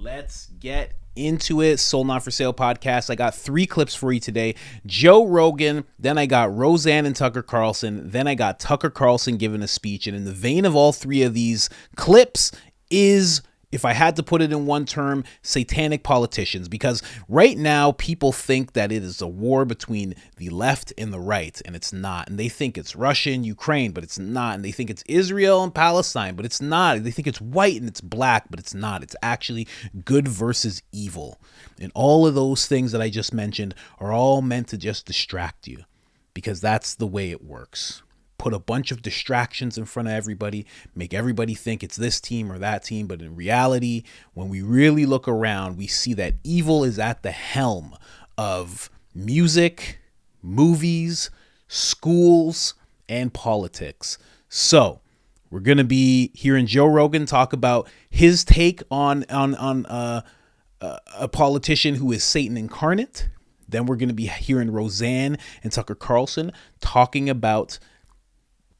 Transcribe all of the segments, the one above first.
Let's get into it. Soul Not For Sale podcast. I got 3 clips for you today. Joe Rogan, then I got Roseanne and Tucker Carlson, then I got Tucker Carlson giving a speech. And in the vein of all 3 of these clips is, if I had to put it in one term, satanic politicians. Because right now people think that it is a war between the left and the right, and it's not. And they think it's Russia and Ukraine, but it's not. And they think it's Israel and Palestine, but it's not. They think it's white and it's black, but it's not. It's actually good versus evil. And all of those things that I just mentioned are all meant to just distract you, because that's the way it works. Put a bunch of distractions in front of everybody, make everybody think it's this team or that team. But in reality, when we really look around, we see that evil is at the helm of music, movies, schools, and politics. So we're going to be hearing Joe Rogan talk about his take on a politician who is Satan incarnate. Then we're going to be hearing Roseanne and Tucker Carlson talking about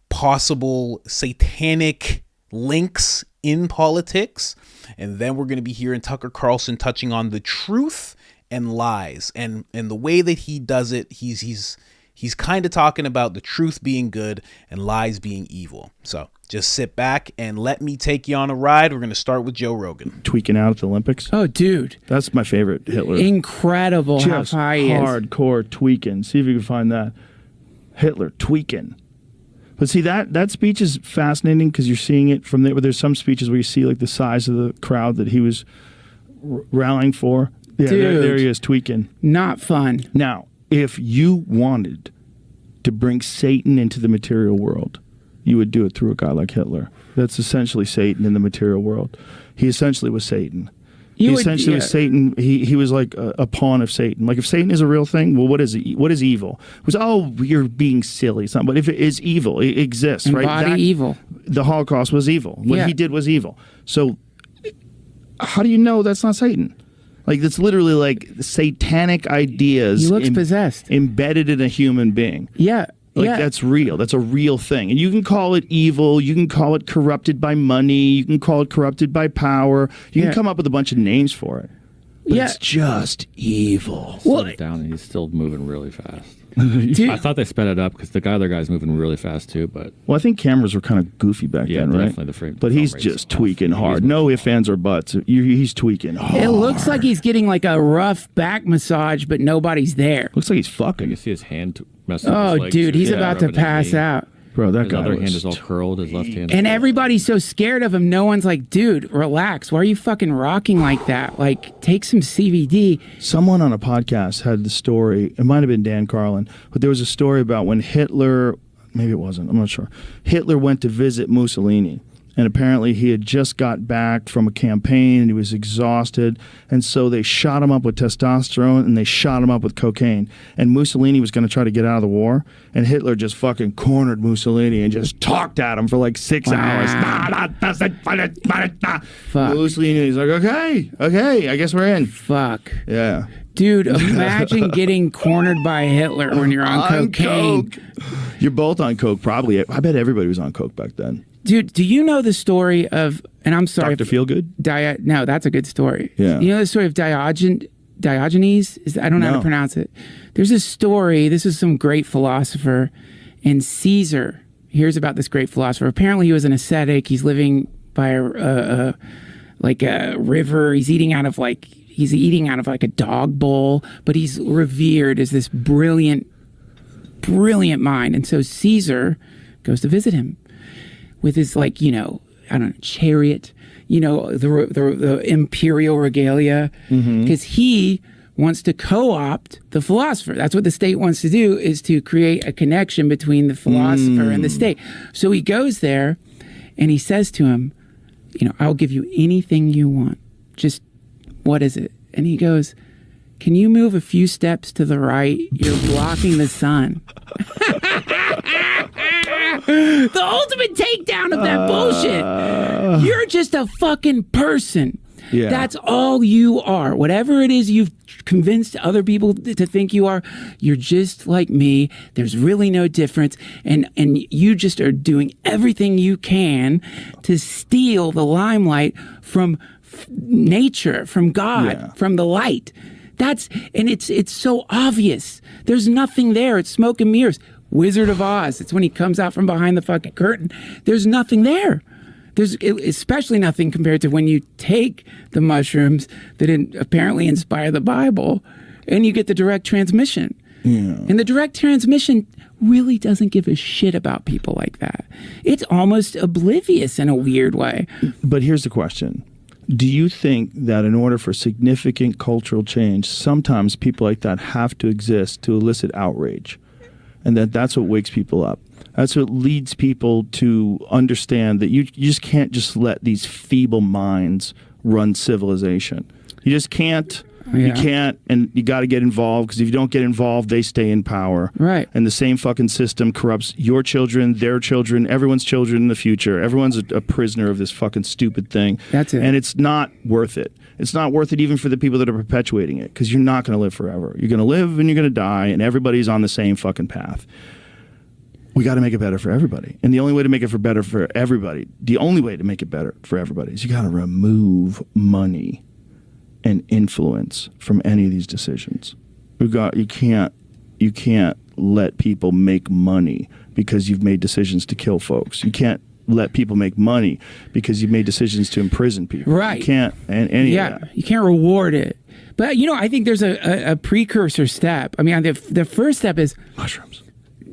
possible satanic links in politics. And then we're going to be hearing Tucker Carlson touching on the truth and lies. And the way that he does it, he's kind of talking about the truth being good and lies being evil. So just sit back and let me take you on a ride. We're going to start with Joe Rogan. Tweaking out at the Olympics. Oh, dude. That's my favorite Hitler. Incredible just how high he is. Hardcore tweaking. See if you can find that. Hitler tweaking. But see, that speech is fascinating because you're seeing it from there. But there's some speeches where you see like the size of the crowd that he was rallying for. Yeah, dude, there he is tweaking. Not fun. Now, if you wanted to bring Satan into the material world, you would do it through a guy like Hitler. That's essentially Satan in the material world. He essentially was Satan. He essentially was Satan. He was like a pawn of Satan. Like if Satan is a real thing, well, what is it? What is evil? It was, oh, you're being silly. It's not. But if it is evil, it exists, right? Embody evil. The Holocaust was evil. What he did was evil. So how do you know that's not Satan? Like it's literally like satanic ideas. He looks possessed, embedded in a human being. Yeah. Like that's real. That's a real thing. And you can call it evil. You can call it corrupted by money. You can call it corrupted by power. You can come up with a bunch of names for it. But it's just evil. Slow it down, and he's still moving really fast. Dude. I thought they sped it up because the other guy's moving really fast too. But well, I think cameras were kind of goofy back then, right? Definitely the frame. But he's just tweaking hard. No ifs, ands, or buts. He's tweaking hard. It looks like he's getting like a rough back massage, but nobody's there. Looks like he's fucking. You see his hand messing with Oh, his legs. dude, he's about to pass out. Bro, that his guy other was hand is all curled. His left hand. And everybody's so scared of him. No one's like, dude, relax. Why are you fucking rocking like that? Like, take some CBD. Someone on a podcast had the story. It might have been Dan Carlin, but there was a story about when Hitler, maybe it wasn't, I'm not sure. Hitler went to visit Mussolini. And apparently he had just got back from a campaign and he was exhausted. And so they shot him up with testosterone and they shot him up with cocaine. And Mussolini was going to try to get out of the war. And Hitler just fucking cornered Mussolini and just talked at him for like 6 hours. Fuck. Mussolini's like, okay, I guess we're in. Fuck. Yeah. Dude, imagine getting cornered by Hitler when you're on cocaine. Coke. You're both on coke, probably. I bet everybody was on coke back then. Dude, do you know the story of, and I'm sorry. Dr. Feelgood? No, that's a good story. Yeah. You know the story of Diogenes? I don't know how to pronounce it. There's a story, this is some great philosopher, and Caesar hears about this great philosopher. Apparently he was an ascetic. He's living by a river. He's eating out of like a dog bowl, but he's revered as this brilliant mind. And so Caesar goes to visit him with his chariot, the imperial regalia, because he wants to co-opt the philosopher. That's what the state wants to do, is to create a connection between the philosopher and the state. So he goes there and he says to him, I'll give you anything you want. Just, what is it? And he goes, can you move a few steps to the right? You're blocking the sun. The ultimate takedown of that bullshit. You're just a fucking person. Yeah. That's all you are. Whatever it is you've convinced other people to think you are, you're just like me. There's really no difference. And you just are doing everything you can to steal the limelight from nature, from God, from the light. It's so obvious. There's nothing there. It's smoke and mirrors. Wizard of Oz. It's when he comes out from behind the fucking curtain. There's nothing there. There's especially nothing compared to when you take the mushrooms that apparently inspire the Bible and you get the direct transmission. Yeah. And the direct transmission really doesn't give a shit about people like that. It's almost oblivious in a weird way. But here's the question. Do you think that in order for significant cultural change, sometimes people like that have to exist to elicit outrage? And that's what wakes people up. That's what leads people to understand that you just can't just let these feeble minds run civilization. You just can't. Yeah. You can't, and you got to get involved, because if you don't get involved, they stay in power. Right. And the same fucking system corrupts your children, their children, everyone's children in the future. Everyone's a prisoner of this fucking stupid thing. That's it. And it's not worth it. It's not worth it even for the people that are perpetuating it, because you're not going to live forever. You're going to live and you're going to die, and everybody's on the same fucking path. We got to make it better for everybody. And the only way to make it better for everybody, the only way to make it better for everybody is you got to remove money and influence from any of these decisions. You can't let people make money because you've made decisions to kill folks. You can't let people make money because you've made decisions to imprison people. Right. You can't, and any of that. You can't reward it. But, I think there's a precursor step. I mean, the first step is Mushrooms.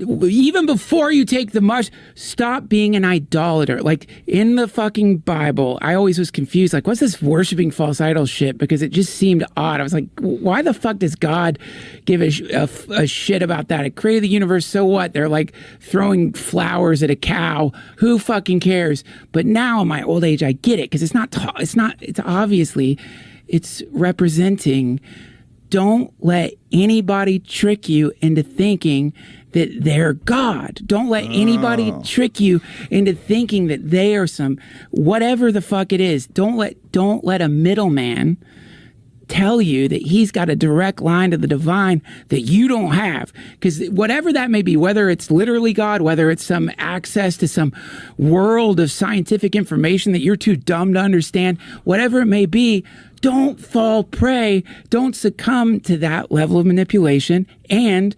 Even before you take the stop being an idolater. Like in the fucking Bible, I always was confused. Like, what's this worshiping false idol shit? Because it just seemed odd. I was like, why the fuck does God give a shit about that? It created the universe. So what? They're like throwing flowers at a cow. Who fucking cares? But now in my old age, I get it, because it's obviously, it's representing. Don't let anybody trick you into thinking that they're God. Don't let anybody trick you into thinking that they are some whatever the fuck it is. Don't let a middleman tell you that he's got a direct line to the divine that you don't have. Because whatever that may be, whether it's literally God, whether it's some access to some world of scientific information that you're too dumb to understand, whatever it may be, don't fall prey. Don't succumb to that level of manipulation. And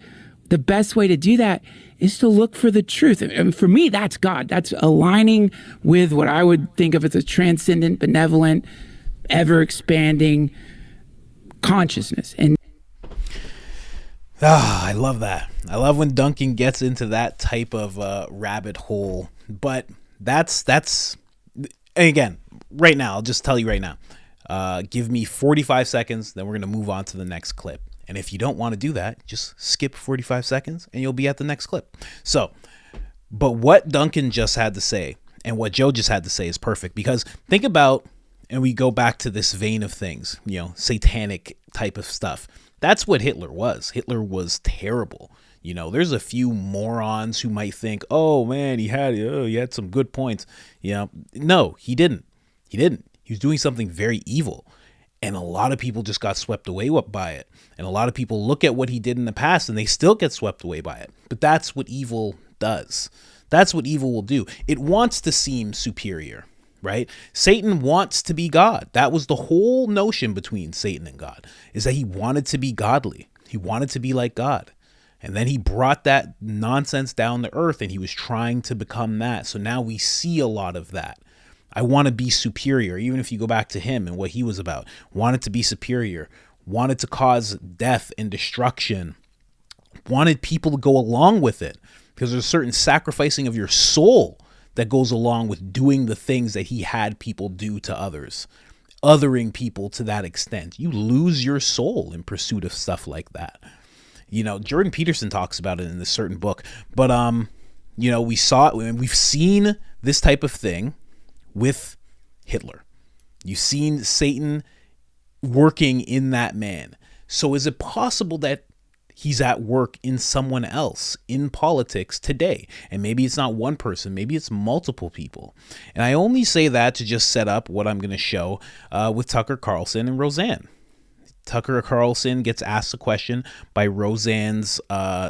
the best way to do that is to look for the truth. And for me, that's God. That's aligning with what I would think of as a transcendent, benevolent, ever-expanding consciousness. And I love that. I love when Duncan gets into that type of rabbit hole. But that's and again, right now, I'll just tell you right now. Give me 45 seconds, then we're going to move on to the next clip. And if you don't want to do that, just skip 45 seconds and you'll be at the next clip. So, but what Duncan just had to say and what Joe just had to say is perfect, because think about, and we go back to this vein of things, satanic type of stuff. That's what Hitler was. Hitler was terrible. There's a few morons who might think, oh man, he had some good points. No, he didn't. He was doing something very evil, and a lot of people just got swept away by it. And a lot of people look at what he did in the past and they still get swept away by it. But that's what evil does. That's what evil will do. It wants to seem superior, right? Satan wants to be God. That was the whole notion between Satan and God, is that he wanted to be godly. He wanted to be like God. And then he brought that nonsense down to earth and he was trying to become that. So now we see a lot of that. I want to be superior. Even if you go back to him and what he was about, wanted to be superior, wanted to cause death and destruction, wanted people to go along with it, because there's a certain sacrificing of your soul that goes along with doing the things that he had people do to others, othering people to that extent. You lose your soul in pursuit of stuff like that. Jordan Peterson talks about it in this certain book, but we saw it, and we've seen this type of thing with Hitler. You've seen Satan working in that man. So is it possible that he's at work in someone else in politics today. And maybe it's not one person, maybe it's multiple people. And I only say that to just set up what I'm going to show with Tucker Carlson and Roseanne. Tucker Carlson gets asked a question by Roseanne's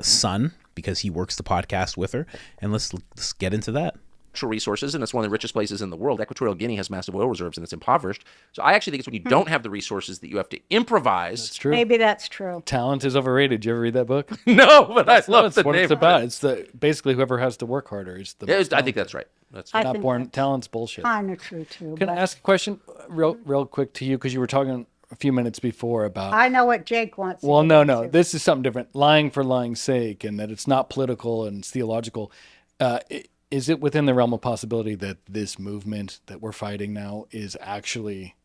son, because he works the podcast with her. And let's get into that. Resources, and it's one of the richest places in the world. Equatorial Guinea has massive oil reserves, and it's impoverished. So I actually think it's when you don't have the resources that you have to improvise. That's true. Maybe that's true. Talent is overrated. Did you ever read that book? No, but I love That's the what name. it's about. It's basically whoever has to work harder is the most I think that's right. That's I not think born. that's Talent's bullshit. kind of true too. Can I but ask a question real quick to you, because you were talking a few minutes before about I know what Jake wants. to well, get no, into. this is something different. Lying for lying's sake, and that it's not political and it's theological. Is it within the realm of possibility that this movement that we're fighting now is actually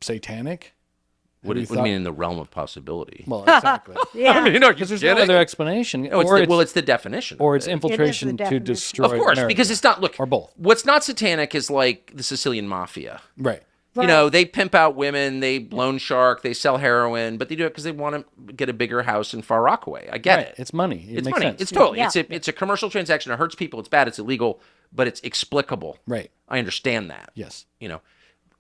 satanic? What do you mean in the realm of possibility? Well, exactly. Yeah. Because there's no other explanation. No, it's the definition. Or it's of it. infiltration to definition. destroy Of course, America. because it's not, look, Or both. What's not satanic is like the Sicilian mafia. Right. You know, they pimp out women, they loan shark, they sell heroin, but they do it because they want to get a bigger house in Far Rockaway. I get Right. it. It's money. It It's makes money. sense. It's totally. Yeah. It's a commercial transaction. It hurts people. It's bad. It's illegal, but it's explicable. Right. I understand that. Yes. You know,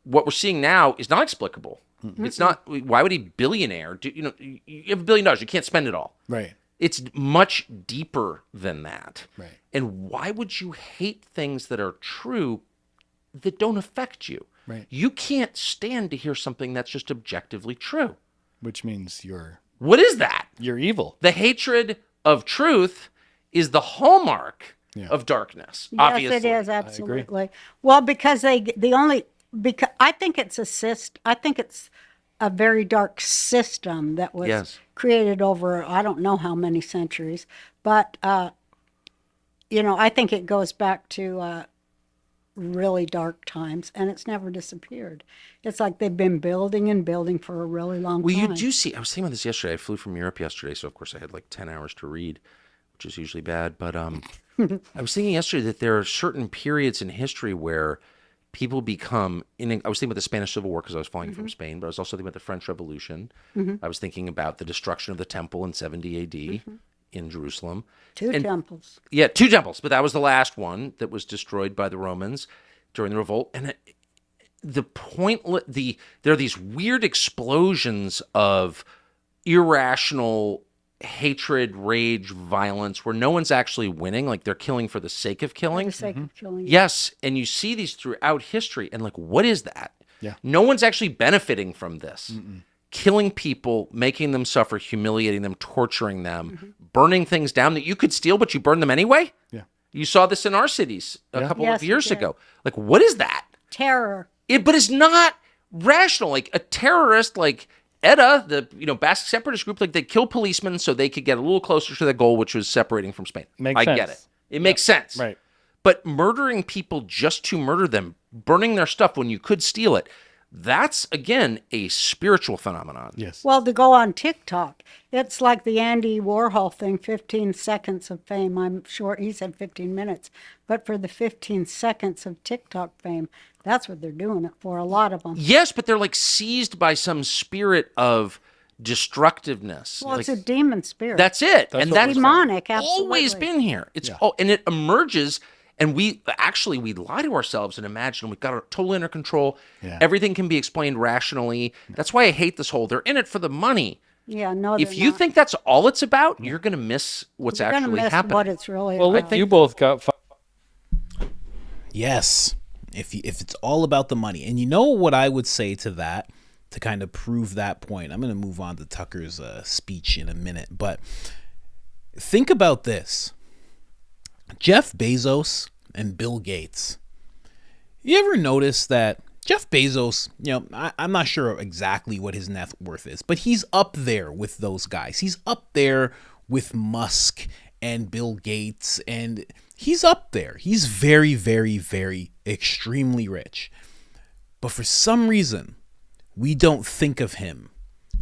what we're seeing now is not explicable. It's not. Why would a billionaire do? You know, you have $1 billion. You can't spend it all. Right. It's much deeper than that. Right. And why would you hate things that are true that don't affect you? Right. You can't stand to hear something that's just objectively true. Which means you're What is that? evil. The hatred of truth is the hallmark of darkness. Yes, Obviously. it is absolutely. Well, because I think it's a very dark system that was Yes. created over I don't know how many centuries, but I think it goes back to really dark times, and it's never disappeared. It's like they've been building and building for a really long Well, time. you do see, I was thinking about this yesterday. I flew from Europe yesterday, so of course I had like 10 hours to read, which is usually bad. But I was thinking yesterday that there are certain periods in history where people become, I was thinking about the Spanish Civil War because I was flying from Spain, but I was also thinking about the French Revolution. I was thinking about the destruction of the temple in 70 AD in Jerusalem. Two temples. Yeah, 2 temples, but that was the last one that was destroyed by the Romans during the revolt. And there are these weird explosions of irrational hatred, rage, violence, where no one's actually winning. Like they're killing for the sake of For killing. the sake of killing. Yes, and you see these throughout history, and like, what is that? Yeah. No one's actually benefiting from this. Killing people, making them suffer, humiliating them, torturing them, burning things down that you could steal, but you burn them anyway. Yeah. You saw this in our cities a couple Yes, of years we did. ago. Like, what is that? Terror. But it's not rational. Like a terrorist, like ETA, the Basque separatist group, like they kill policemen so they could get a little closer to their goal, which was separating from Spain. Makes I sense. get it. It makes sense. Right. But murdering people just to murder them, burning their stuff when you could steal it, that's, again, a spiritual phenomenon. Yes. Well, to go on TikTok, it's like the Andy Warhol thing, 15 seconds of fame. I'm sure he said 15 minutes, but for the 15 seconds of TikTok fame, that's what they're doing it for, a lot of them. Yes, but they're like seized by some spirit of destructiveness. Well, like, it's a demon spirit. that's it. That's and what that's we're demonic, always absolutely. been here. It's and it emerges, and we lie to ourselves and imagine we've got it totally under control. Yeah. Everything can be explained rationally. That's why I hate this whole, they're in it for the money. Yeah, no, If they're you not. think that's all it's about, you're going to miss what's You're gonna actually miss happening. what it's really Well, about. look, you both got Yes. If it's all about the money. And you know what I would say to that, to kind of prove that point? I'm going to move on to Tucker's speech in a minute. But think about this. Jeff Bezos and Bill Gates. You ever notice that Jeff Bezos, I'm not sure exactly what his net worth is, but he's up there with those guys. He's up there with Musk and Bill Gates, and he's up there. He's very, very, very extremely rich. But for some reason, we don't think of him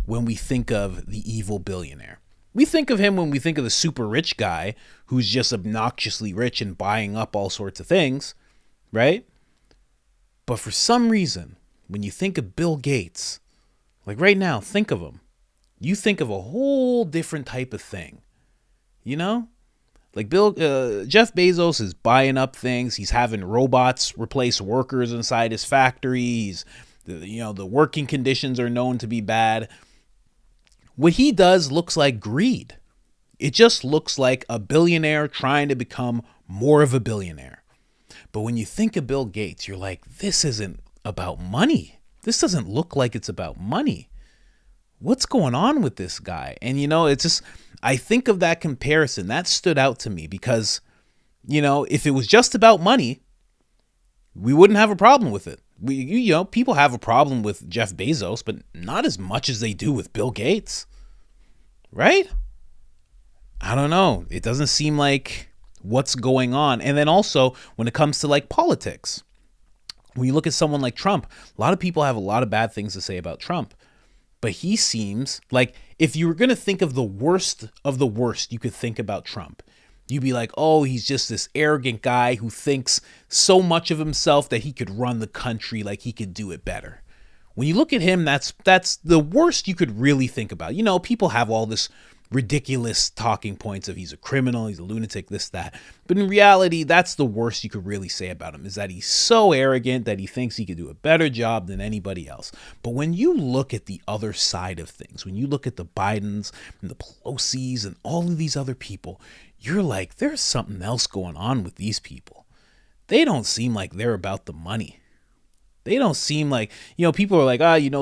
when we think of the evil billionaire. We think of him when we think of the super rich guy who's just obnoxiously rich and buying up all sorts of things, right? But for some reason, when you think of Bill Gates, like right now, think of him. you think of a whole different type of thing, you know? Like Jeff Bezos is buying up things. He's having robots replace workers inside his factories. The working conditions are known to be bad. What he does looks like greed. It just looks like a billionaire trying to become more of a billionaire. But when you think of Bill Gates, you're like, this isn't about money. This doesn't look like it's about money. What's going on with this guy? And, it's just, I think of that comparison. That stood out to me because, if it was just about money, we wouldn't have a problem with it. People have a problem with Jeff Bezos, but not as much as they do with Bill Gates. Right? I don't know. It doesn't seem like what's going on. And then also when it comes to like politics, when you look at someone like Trump, a lot of people have a lot of bad things to say about Trump. But he seems like if you were going to think of the worst you could think about Trump, you'd be like, oh, he's just this arrogant guy who thinks so much of himself that he could run the country, like he could do it better. When you look at him, that's the worst you could really think about. People have all this ridiculous talking points of he's a criminal, he's a lunatic, this, that. But in reality, that's the worst you could really say about him, is that he's so arrogant that he thinks he could do a better job than anybody else. But when you look at the other side of things, when you look at the Bidens and the Pelosi's and all of these other people, you're like, there's something else going on with these people. They don't seem like they're about the money. They don't seem like, people are like,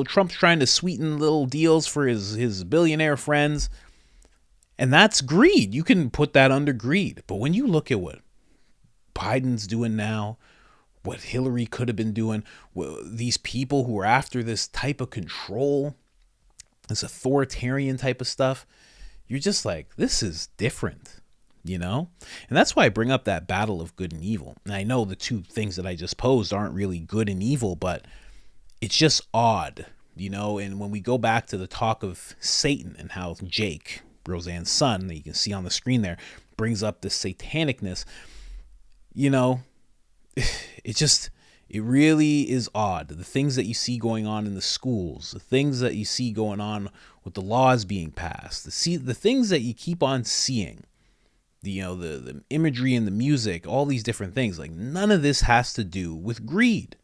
Trump's trying to sweeten little deals for his billionaire friends. And that's greed. You can put that under greed. But when you look at what Biden's doing now, what Hillary could have been doing, these people who are after this type of control, this authoritarian type of stuff, you're just like, this is different, And that's why I bring up that battle of good and evil. And I know the two things that I just posed aren't really good and evil, but it's just odd, And when we go back to the talk of Satan and how Jake, Roseanne's son, that you can see on the screen there, brings up this satanicness, it really is odd. The things that you see going on in the schools, the things that you see going on with the laws being passed, the things that you keep on seeing, the imagery and the music, all these different things, like none of this has to do with greed.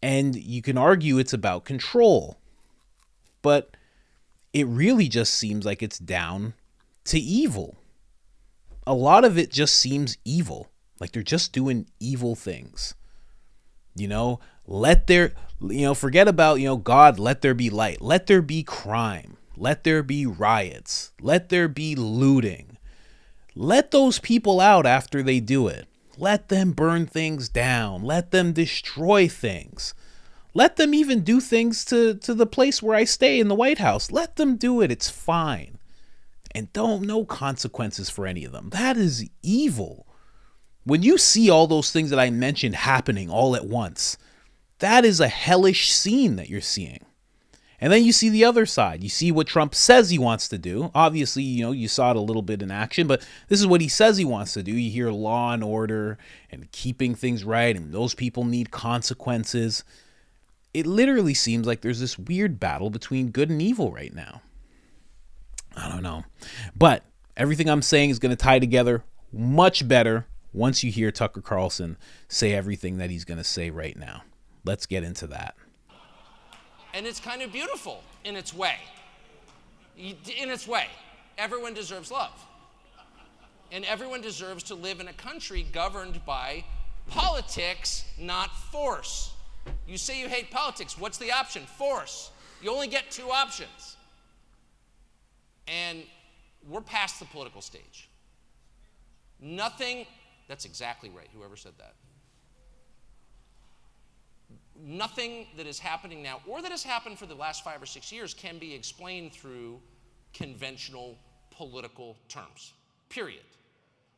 And you can argue it's about control, but it really just seems like it's down to evil. A lot of it just seems evil. Like they're just doing evil things. Forget about, God, let there be light. Let there be crime. Let there be riots. Let there be looting. Let those people out after they do it. Let them burn things down. Let them destroy things. Let them even do things to the place where I stay in the White House. Let them do it. It's fine. And no consequences for any of them. That is evil. When you see all those things that I mentioned happening all at once, that is a hellish scene that you're seeing. And then you see the other side. You see what Trump says he wants to do. Obviously, you saw it a little bit in action, but this is what he says he wants to do. You hear law and order and keeping things right, and those people need consequences. It literally seems like there's this weird battle between good and evil right now. I don't know. But everything I'm saying is going to tie together much better once you hear Tucker Carlson say everything that he's going to say right now. Let's get into that. And it's kind of beautiful in its way. In its way. Everyone deserves love. And everyone deserves to live in a country governed by politics, not force. You say you hate politics. What's the option? Force. You only get two options. And we're past the political stage. Nothing, that's exactly right, whoever said that. Nothing that is happening now, or that has happened for the last 5 or 6 years, can be explained through conventional political terms, period.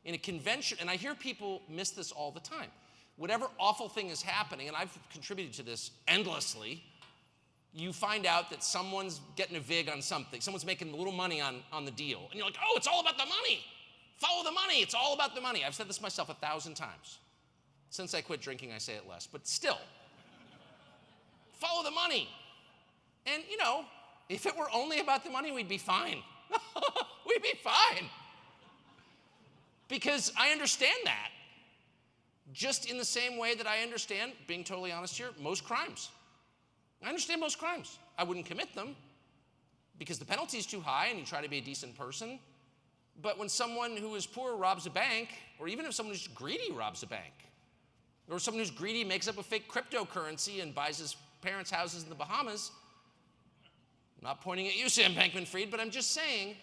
In a convention, and I hear people miss this all the time. Whatever awful thing is happening, and I've contributed to this endlessly, you find out that someone's getting a vig on something. Someone's making a little money on the deal. And you're like, oh, it's all about the money. Follow the money. It's all about the money. I've said this myself 1,000 times. Since I quit drinking, I say it less. But still, follow the money. And, If it were only about the money, we'd be fine. We'd be fine. Because I understand that. Just in the same way that I understand, being totally honest here, most crimes. I understand most crimes. I wouldn't commit them because the penalty is too high and you try to be a decent person. But when someone who is poor robs a bank, or even if someone who's greedy robs a bank, or someone who's greedy makes up a fake cryptocurrency and buys his parents' houses in the Bahamas, I'm not pointing at you, Sam Bankman-Fried, but I'm just saying,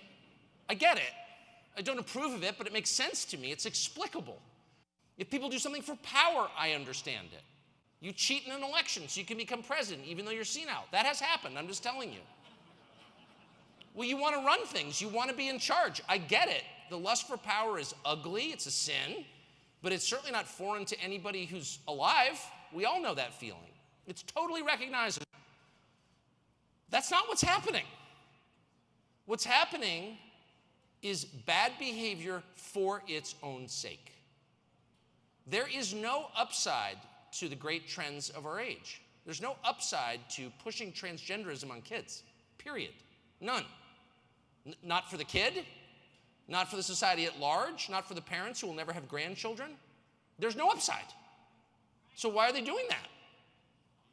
I get it. I don't approve of it, but it makes sense to me. It's explicable. If people do something for power, I understand it. You cheat in an election so you can become president, even though you're senile. That has happened, I'm just telling you. Well, you want to run things. You want to be in charge. I get it. The lust for power is ugly. It's a sin. But it's certainly not foreign to anybody who's alive. We all know that feeling. It's totally recognizable. That's not what's happening. What's happening is bad behavior for its own sake. There is no upside to the great trends of our age. There's no upside to pushing transgenderism on kids, period. None. Not for the kid, not for the society at large, not for the parents who will never have grandchildren. There's no upside. So why are they doing that?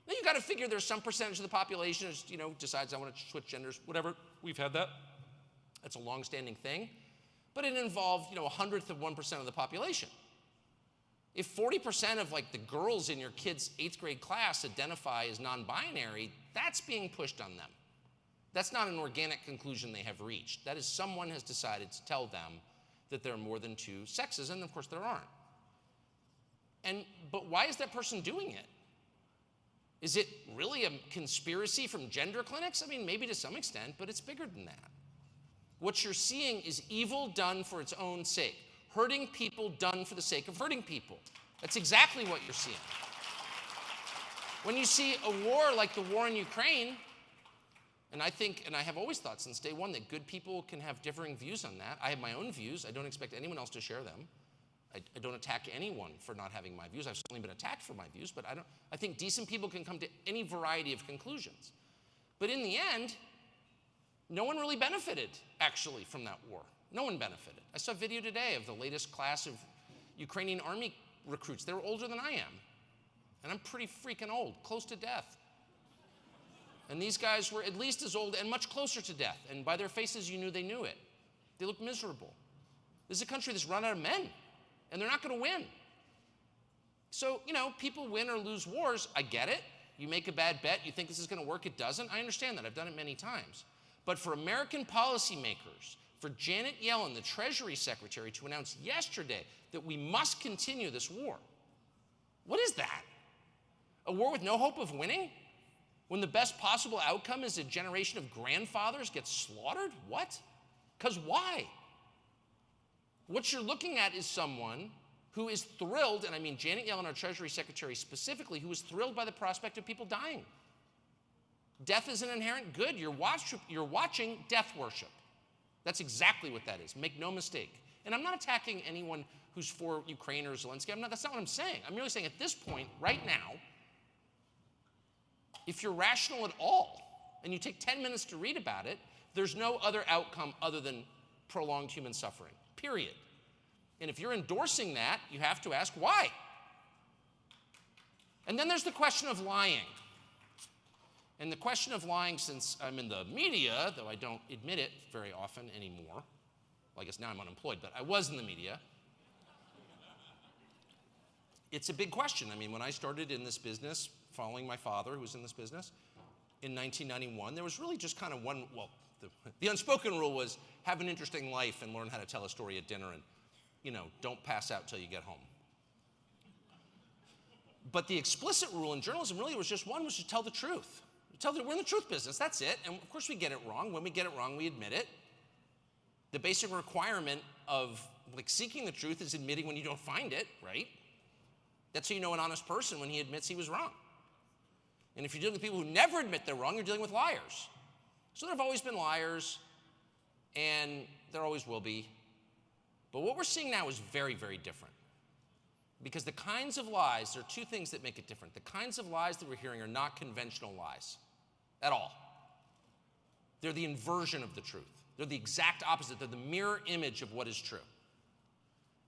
Now you got to figure there's some percentage of the population who, decides I want to switch genders, whatever. We've had that. That's a long-standing thing. But it involved, 1/100 of 1% of the population. If 40% of the girls in your kid's 8th grade class identify as non-binary, that's being pushed on them. That's not an organic conclusion they have reached. That is someone has decided to tell them that there are more than two sexes, and of course there aren't. But why is that person doing it? Is it really a conspiracy from gender clinics? I mean, maybe to some extent, but it's bigger than that. What you're seeing is evil done for its own sake. Hurting people done for the sake of hurting people. That's exactly what you're seeing. When you see a war like the war in Ukraine, and I think, and I have always thought since day one, that good people can have differing views on that. I have my own views. I don't expect anyone else to share them. I don't attack anyone for not having my views. I've certainly been attacked for my views, but I think decent people can come to any variety of conclusions. But in the end, no one really benefited, actually, from that war. No one benefited. I saw a video today of the latest class of Ukrainian army recruits. They were older than I am. And I'm pretty freaking old, close to death. And these guys were at least as old and much closer to death. And by their faces, you knew they knew it. They looked miserable. This is a country that's run out of men, and they're not going to win. So, people win or lose wars. I get it. You make a bad bet. You think this is going to work. It doesn't. I understand that. I've done it many times. But for American policymakers, for Janet Yellen, the Treasury Secretary, to announce yesterday that we must continue this war, what is that? A war with no hope of winning? When the best possible outcome is a generation of grandfathers get slaughtered? What? Because why? What you're looking at is someone who is thrilled, and I mean Janet Yellen, our Treasury Secretary specifically, who is thrilled by the prospect of people dying. Death is an inherent good. You're watching death worship. That's exactly what that is. Make no mistake. And I'm not attacking anyone who's for Ukraine or Zelensky. That's not what I'm saying. I'm merely saying at this point, right now, if you're rational at all, and you take 10 minutes to read about it, there's no other outcome other than prolonged human suffering, period. And if you're endorsing that, you have to ask why. And then there's the question of lying. And the question of lying, since I'm in the media, though I don't admit it very often anymore, well, I guess now I'm unemployed, but I was in the media, it's a big question. I mean, when I started in this business, following my father, who was in this business, in 1991, there was really just kind of one, the unspoken rule was have an interesting life and learn how to tell a story at dinner and, don't pass out till you get home. But the explicit rule in journalism really was just one, was to tell the truth. We're in the truth business, that's it. And of course we get it wrong. When we get it wrong, we admit it. The basic requirement of seeking the truth is admitting when you don't find it, right? That's how you know an honest person, when he admits he was wrong. And if you're dealing with people who never admit they're wrong, you're dealing with liars. So there have always been liars, and there always will be. But what we're seeing now is very, very different. Because the kinds of lies, there are two things that make it different. The kinds of lies that we're hearing are not conventional lies at all. They're the inversion of the truth. They're the exact opposite. They're the mirror image of what is true.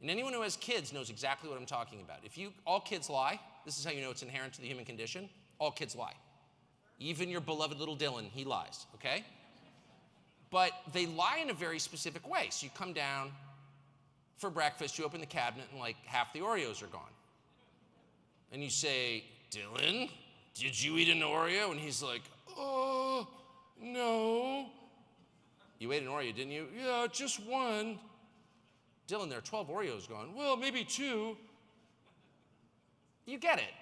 And anyone who has kids knows exactly what I'm talking about. All kids lie. This is how you know it's inherent to the human condition. All kids lie. Even your beloved little Dylan, he lies, okay? But they lie in a very specific way. So you come down for breakfast, you open the cabinet, and like half the Oreos are gone. And you say, Dylan, did you eat an Oreo? And he's like, oh, no. You ate an Oreo, didn't you? Yeah, just one. Dylan, there are 12 Oreos gone. Well, maybe 2. You get it.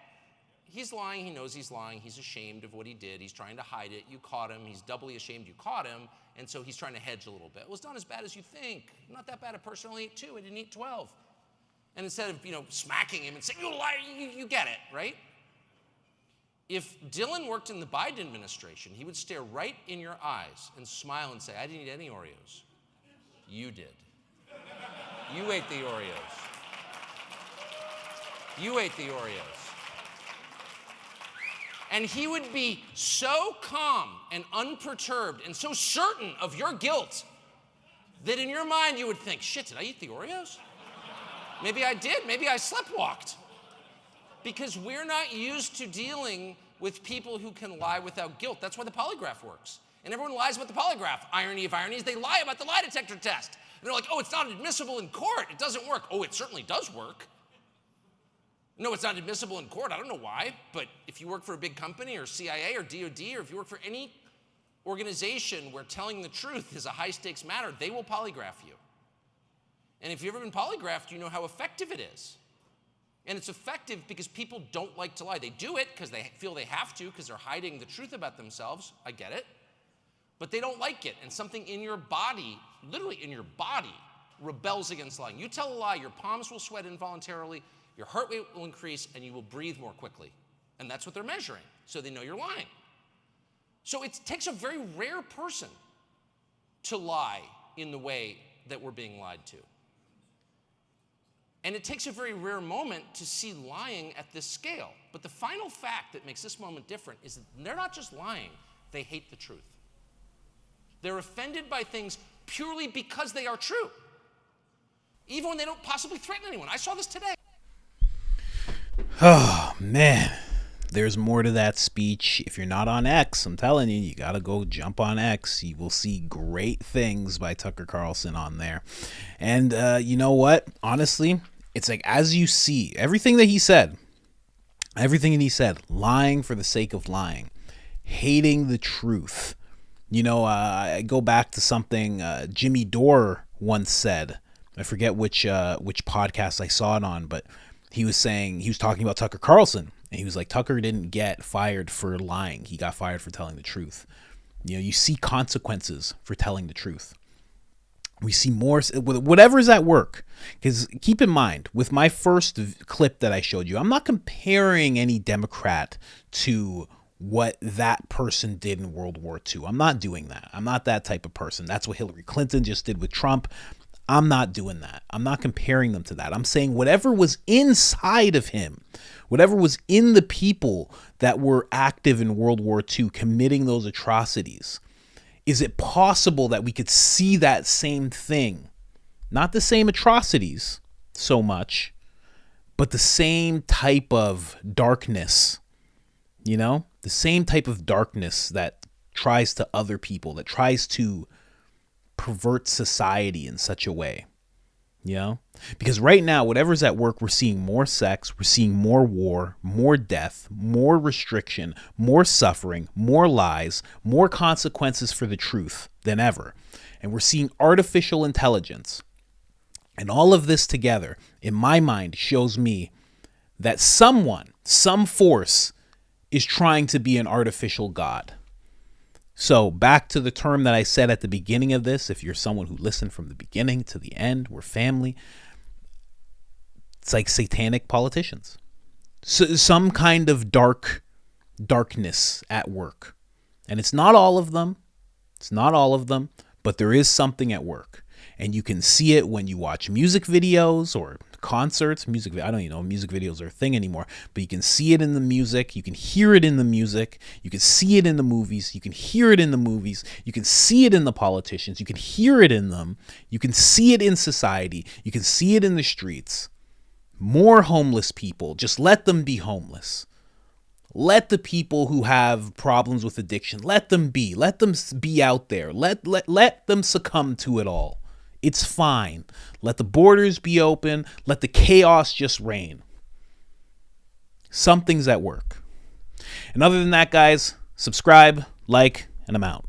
He's lying. He knows he's lying. He's ashamed of what he did. He's trying to hide it. You caught him. He's doubly ashamed you caught him. And so he's trying to hedge a little bit. Well, it's not as bad as you think. Not that bad. A person only ate 2. I didn't eat 12. And instead of, smacking him and saying, you liar, you get it, right? If Dylan worked in the Biden administration, he would stare right in your eyes and smile and say, I didn't eat any Oreos. You did. You ate the Oreos. You ate the Oreos. And he would be so calm and unperturbed and so certain of your guilt that in your mind you would think, shit, did I eat the Oreos? Maybe I did. Maybe I sleptwalked. Because we're not used to dealing with people who can lie without guilt. That's why the polygraph works. And everyone lies about the polygraph. Irony of ironies, they lie about the lie detector test. And they're like, oh, it's not admissible in court. It doesn't work. Oh, it certainly does work. No, it's not admissible in court. I don't know why. But if you work for a big company or CIA or DOD, or if you work for any organization where telling the truth is a high-stakes matter, they will polygraph you. And if you've ever been polygraphed, you know how effective it is. And it's effective because people don't like to lie. They do it because they feel they have to, because they're hiding the truth about themselves. I get it. But they don't like it. And something in your body, literally in your body, rebels against lying. You tell a lie, your palms will sweat involuntarily, your heart rate will increase, and you will breathe more quickly. And that's what they're measuring, so they know you're lying. So it takes a very rare person to lie in the way that we're being lied to. And it takes a very rare moment to see lying at this scale. But the final fact that makes this moment different is that they're not just lying, they hate the truth. They're offended by things purely because they are true, even when they don't possibly threaten anyone. I saw this today. Oh, man. There's more to that speech. If you're not on X, I'm telling you, you got to go jump on X. You will see great things by Tucker Carlson on there. And you know what? Honestly, it's like, as you see, everything that he said, lying for the sake of lying, hating the truth. I go back to something Jimmy Dore once said. I forget which podcast I saw it on, but he was talking about Tucker Carlson. And he was like, Tucker didn't get fired for lying. He got fired for telling the truth. You see consequences for telling the truth. We see more, whatever's at work. Because keep in mind, with my first clip that I showed you, I'm not comparing any Democrat to what that person did in World War II. I'm not doing that. I'm not that type of person. That's what Hillary Clinton just did with Trump. I'm not doing that. I'm not comparing them to that. I'm saying whatever was inside of him, whatever was in the people that were active in World War II committing those atrocities, is it possible that we could see that same thing? Not the same atrocities so much, but the same type of darkness, the same type of darkness that tries to other people, that tries to pervert society in such a way, because right now, whatever's at work, we're seeing more sex, we're seeing more war, more death, more restriction, more suffering, more lies, more consequences for the truth than ever. And we're seeing artificial intelligence. And all of this together, in my mind, shows me that some force is trying to be an artificial God. So back to the term that I said at the beginning of this, if you're someone who listened from the beginning to the end, we're family. It's like satanic politicians. So, some kind of darkness at work. And it's not all of them. But there is something at work. And you can see it when you watch music videos or concerts, music. I don't even know if music videos are a thing anymore, but you can see it in the music. You can hear it in the music. You can see it in the movies. You can hear it in the movies. You can see it in the politicians. You can hear it in them. You can see it in society. You can see it in the streets. More homeless people. Just let them be homeless. Let the people who have problems with addiction, let them be. Let them be out there. Let them succumb to it all. It's fine. Let the borders be open. Let the chaos just reign. Something's at work. And other than that, guys, subscribe, like, and I'm out.